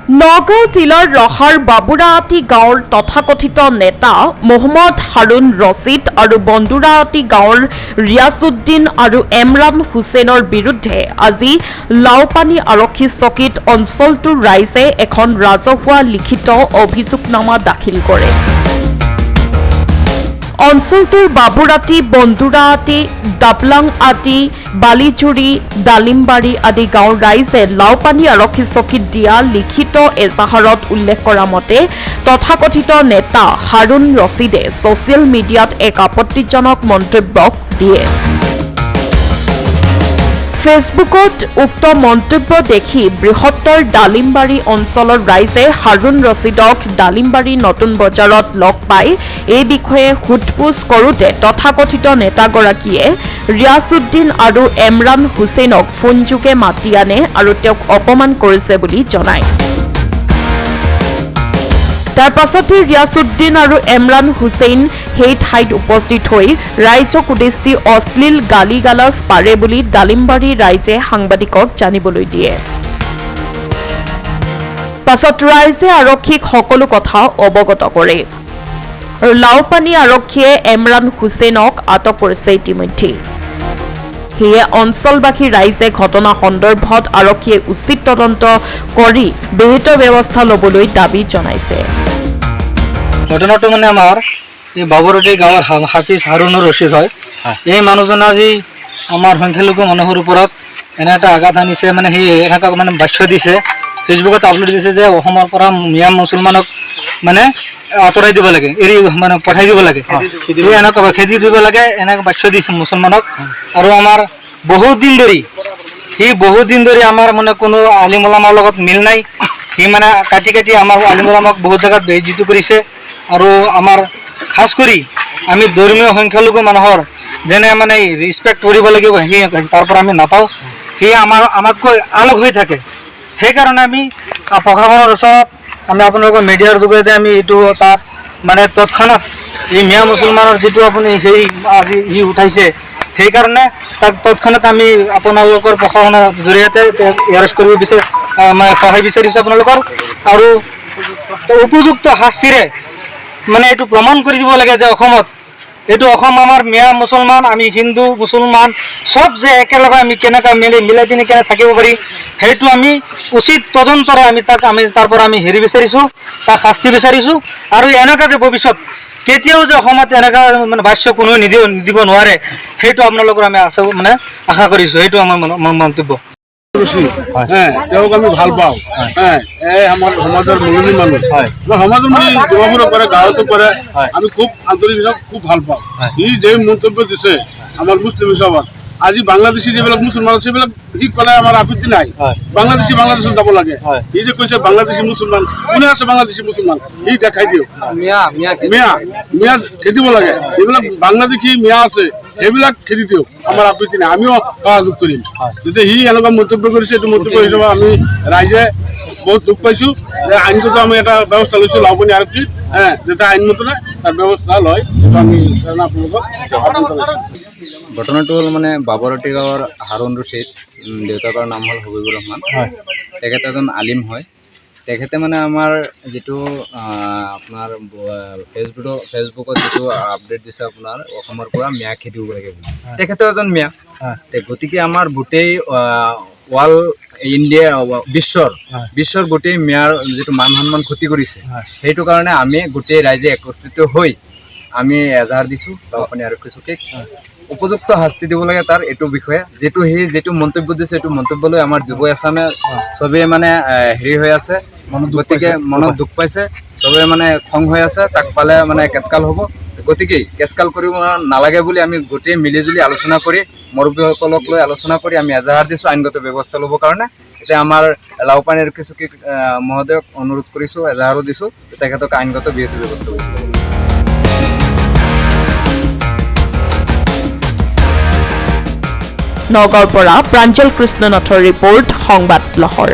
নগাঁও জিলাৰ ৰহাৰ বাবুৰাহাটী গাঁৱৰ তথাকথিত নেতা মহম্মদ হাৰুন ৰছিদ আৰু বন্দুৰাহাটী গাঁৱৰ ৰিয়াজউদ্দিন আৰু এমৰান হুছেইনৰ বিৰুদ্ধে আজি লাওপানী আৰক্ষী চকীত অঞ্চলটোৰ ৰাইজে এখন ৰাজহুৱা লিখিত অভিযোগনামা দাখিল কৰে। অঞ্চলটোৰ বাবুৰাটী, বন্দুৰাহাটী, ডাবলাং আদি, বালিজুৰি, ডালিমবাৰী আদি গাঁৱৰ ৰাইজে লাওপানী আৰক্ষী চকীত দিয়া লিখিত এজাহাৰত উল্লেখ কৰা মতে তথাকথিত নেতা হাৰুন ৰছিদে ছচিয়েল মিডিয়াত এক আপত্তিজনক মন্তব্য দিয়ে। ফেচবুকত উক্ত মন্তব্য দেখি বৃহত্তৰ ডালিমবাৰী অঞ্চলৰ ৰাইজে হাৰুন ৰছিদক ডালিমবাৰী নতুন বজাৰত লগ পাই এই বিষয়ে সোধপোছ কৰোঁতে তথাকথিত নেতাগৰাকীয়ে ৰিয়াজউদ্দিন আৰু এমৰান হুছেইনক ফোনযোগে মাতি আনে আৰু তেওঁক অপমান কৰিছে বুলি জনায়। তাৰ পাছতে ৰিয়াজউদ্দিন আৰু এমৰান হুছেইন সেই ঠাইত উপস্থিত হৈ ৰাইজক উদ্দেশ্যি অশ্লীল গালি গালাজ পাৰে বুলি ডালিমবাৰী ৰাইজে সাংবাদিকক জানিবলৈ দিয়ে। পাছত ৰাইজে আৰক্ষীক সকলো কথা অৱগত কৰে আৰু লাওপানী আৰক্ষীয়ে এমৰান হুছেইনক আটক কৰিছে ইতিমধ্যে। সেয়ে অঞ্চলবাসী ৰাইজে ঘটনা সন্দৰ্ভত আৰক্ষীয়ে উচিত তদন্ত কৰি বিহিত ব্যৱস্থা ল'বলৈ দাবী জনাইছে। ঘটনাটো মানে আমাৰ এই বাবুৰাটী গাঁৱৰ হাফিজ হাৰুনুৰ ৰছিদ হয়। এই মানুহজন আজি আমাৰ সংখ্যালঘু মানুহৰ ওপৰত এনে এটা আঘাত আনিছে, মানে সি এনেকুৱা মানে বাক্য দিছে, ফেচবুকত আপলোড দিছে যে অসমৰ পৰা মিয়া মুছলমানক মানে আঁতৰাই দিব লাগে, মানে পঠাই দিব লাগে, এনেকুৱা খেদি দিব লাগে, এনেকৈ বাক্য দিছে মুছলমানক। আৰু আমাৰ বহুত দিন ধৰি আমাৰ মানে কোনো আলিম ওলামাৰ লগত মিল নাই। সি মানে কাটি আমাৰ আলিম ওলামাক বহুত জেগাত বেইজ্জতি কৰিছে। আৰু আমাৰ খাস কৰি আমি ধৰ্মীয় সংখ্যালঘু মানুহৰ যেনে মানে ৰিছপেক্ট কৰিব লাগিব, সি তাৰ পৰা আমি নাপাওঁ। সি আমাতকৈ আলগ হৈ থাকে। সেইকাৰণে আমি প্ৰশাসনৰ ওচৰত আমি আপোনালোকৰ মিডিয়াৰ যোগেদি আমি এইটো তাত মানে তৎক্ষণাত এই মিয়া মুছলমানৰ যিটো আপুনি সেই আজি সি উঠাইছে, সেইকাৰণে তাক তৎক্ষণাত আমি আপোনালোকৰ প্ৰশাসনৰ জৰিয়তে এৰেষ্ট কৰিব মানে সহায় বিচাৰিছোঁ আপোনালোকৰ। আৰু উপযুক্ত শাস্তিৰে মানে এইটো প্ৰমাণ কৰি দিব লাগে যে অসমত এইটো অসম আমাৰ মিয়া মুছলমান, আমি হিন্দু মুছলমান চব যে একেলগে আমি কেনেকৈ মিলাই পিনি কেনে থাকিব পাৰি, সেইটো আমি উচিত তদন্তৰে আমি তাৰ পৰা আমি হেৰি বিচাৰিছোঁ, তাক শাস্তি বিচাৰিছোঁ। আৰু এনেকুৱা যে ভৱিষ্যত কেতিয়াও যে অসমত এনেকুৱা মানে ভাষ্য কোনোৱে নিদিব নোৱাৰে, সেইটো আপোনালোকৰ আমি আশা কৰিছোঁ। সেইটো আমাৰ মন্তব্য। তেওঁক আমি ভাল পাওঁ। আমাৰ সমাজৰ মুৰলী মানুহ, সমাজৰ মানে ডিমাপুৰত কৰে, গাঁৱতো কৰে, আমি খুব আন্তৰিক খুব ভাল পাওঁ। ই যে মন্তব্য দিছে আমাৰ মুছলিম হিচাপত, আজি বাংলাদেশী যিবিলাক মুছলমান আছে সেইবিলাক সি ক'লে আমাৰ আপত্তি নাই। বাংলাদেশত যাব লাগে। সি যে কৈছে বাংলাদেশী মুছলমান, কোনে আছে বাংলাদেশী মুছলমান, সি দেখাই দিয়ক। মিয়া খেদিব লাগে, যিবিলাক বাংলাদেশী মিয়া আছে সেইবিলাক খেদি দিয়ক, আমাৰ আপত্তি নাই, আমিও সহযোগ কৰিম। যেতিয়া সি এনেকুৱা মন্তব্য কৰিছে, এইটো মন্তব্য হিচাপে আমি ৰাইজে বহুত দুখ পাইছোঁ। যে আইনগত আমি এটা ব্যৱস্থা লৈছোঁ লাওপানী আৰক্ষীত, যেতিয়া আইনমতে তাৰ ব্যৱস্থা লয় আমি আপোনালোকক জনাইছোঁ। ঘটনাটো হ'ল মানে বাবুৰাটী গাঁৱৰ হাৰুন ৰছিদ, দেউতাকৰ নাম হ'ল হবিবুৰ ৰহমান। তেখেত এজন আলিম হয়। তেখেতে মানে আমাৰ যিটো আপোনাৰ ফেচবুকত যিটো আপডেট দিছে আপোনাৰ অসমৰ পৰা মিয়া খেদিব লাগে বুলি, তেখেতেও এজন মিয়া। গতিকে আমাৰ গোটেই ইণ্ডিয়া বিশ্বৰ গোটেই মিয়াৰ যিটো মান সন্মান ক্ষতি কৰিছে, সেইটো কাৰণে আমি গোটেই ৰাইজে একত্ৰিত হৈ আমি এজাহাৰ দিছোঁ লাওপানী আৰক্ষী চকীক। উপযুক্ত শাস্তি দিব লাগে তাৰ এইটো বিষয়ে, যিটো মন্তব্য দিছে এইটো মন্তব্য লৈ আমাৰ যুৱ আছামে চবেই মানে হেৰি হৈ আছে, গতিকে মনত দুখ পাইছে, চবেই মানে খং হৈ আছে, তাক পালে মানে কেচকাল হ'ব। গতিকে কেচকাল কৰিব নালাগে বুলি আমি গোটেই মিলিজুলি আলোচনা কৰি মুৰব্বীসকলক লৈ আলোচনা কৰি আমি এজাহাৰ দিছোঁ আইনগত ব্যৱস্থা ল'বৰ কাৰণে। এতিয়া আমাৰ লাওপানী আৰক্ষী চকীক মহোদয়ক অনুৰোধ কৰিছোঁ, এজাহাৰো দিছোঁ, তেখেতক আইনগত বিহিত ব্যৱস্থা ল'ব। নগাঁৱৰ পৰা প্ৰাঞ্জল কৃষ্ণনাথৰ ৰিপৰ্ট, সংবাদ লহৰ।